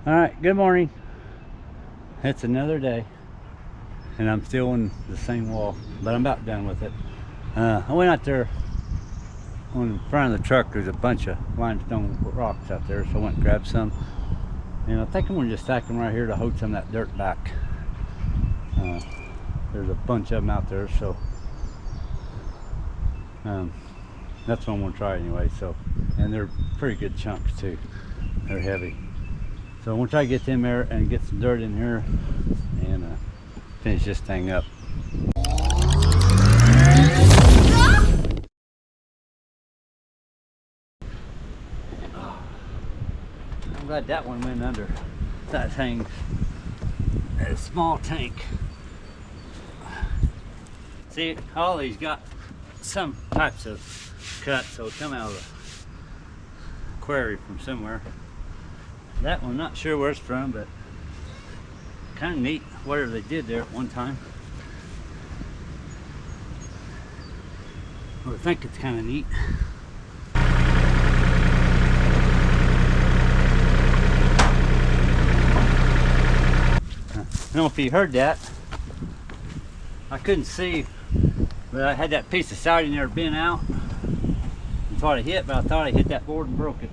All right, good morning. It's another day and I'm still in the same wall, but I'm about done with it. I went out there on the front of the truck. There's a bunch of limestone rocks out there, so I went and grabbed some, and I think I'm going to just stack them right here to hold some of that dirt back. There's a bunch of them out there, so that's what I'm going to try anyway. So, and they're pretty good chunks too. They're heavy. So I'm going to try to get them there and get some dirt in here and finish this thing up. I'm glad that one went under. That thing, a small tank. See, all these got some types of cuts, so come out of the quarry from somewhere. That one, not sure where it's from, but kind of neat whatever they did there at one time. I think it's kind of neat. I don't know if you heard that. I couldn't see, but I had that piece of siding there bent out and thought it hit, but I thought it hit that board and broke it.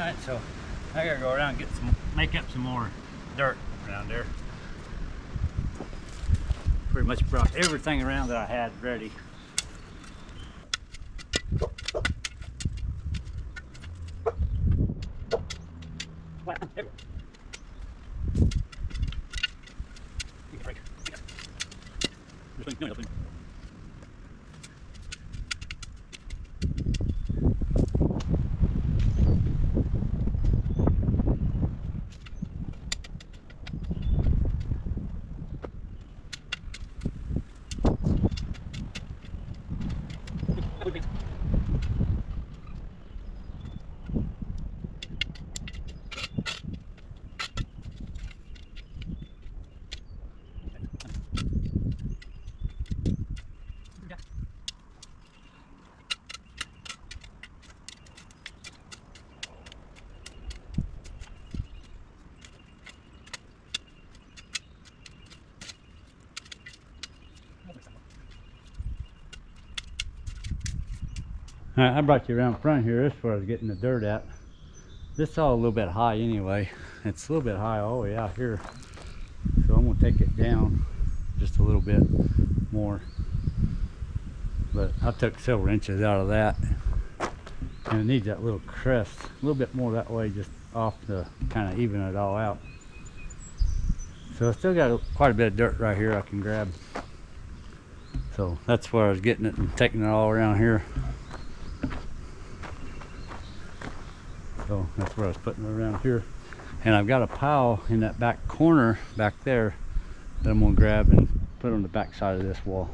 Alright, so I gotta go around and get some, make up some more dirt around there. Pretty much brought everything around that I had ready. Alright, I brought you around front here. This is where I was getting the dirt at. This is all a little bit high anyway. It's a little bit high all the way out here. So I'm going to take it down just a little bit more. But I took several inches out of that. And it needs that little crest. A little bit more that way, just off to kind of even it all out. So I still got quite a bit of dirt right here I can grab. So that's where I was getting it and taking it all around here. So that's where I was putting it around here. And I've got a pile in that back corner back there that I'm going to grab and put on the back side of this wall.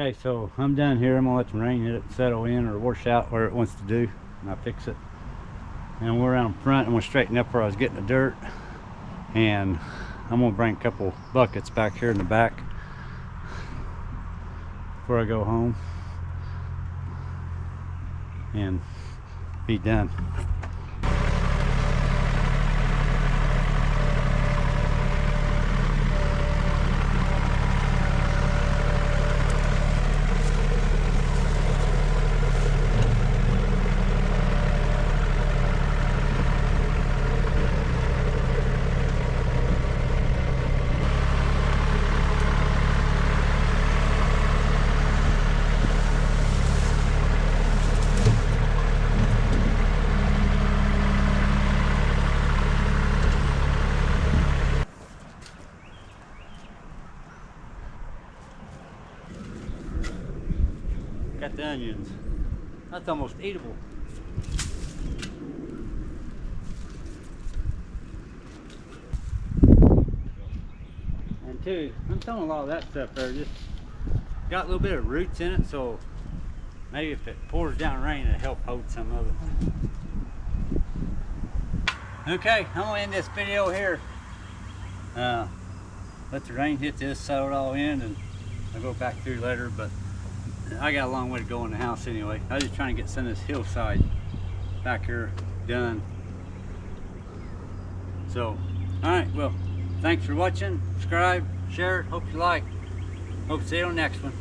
Okay, so I'm done here. I'm gonna let the rain hit it, settle in, or wash out where it wants to do, and I fix it. And we're around front. I'm gonna straighten up where I was getting the dirt, and I'm gonna bring a couple buckets back here in the back before I go home and be done. Got the onions. That's almost eatable. And two, I'm throwing a lot of that stuff there. Just got a little bit of roots in it, so maybe if it pours down rain, it'll help hold some of it. Okay, I'm gonna end this video here. Let the rain hit this, settle it all in, and I'll go back through later. But I got a long way to go in the house anyway. I was just trying to get some of this hillside back here done. So, alright, well, thanks for watching. Subscribe, share it, hope you like. Hope to see you on the next one.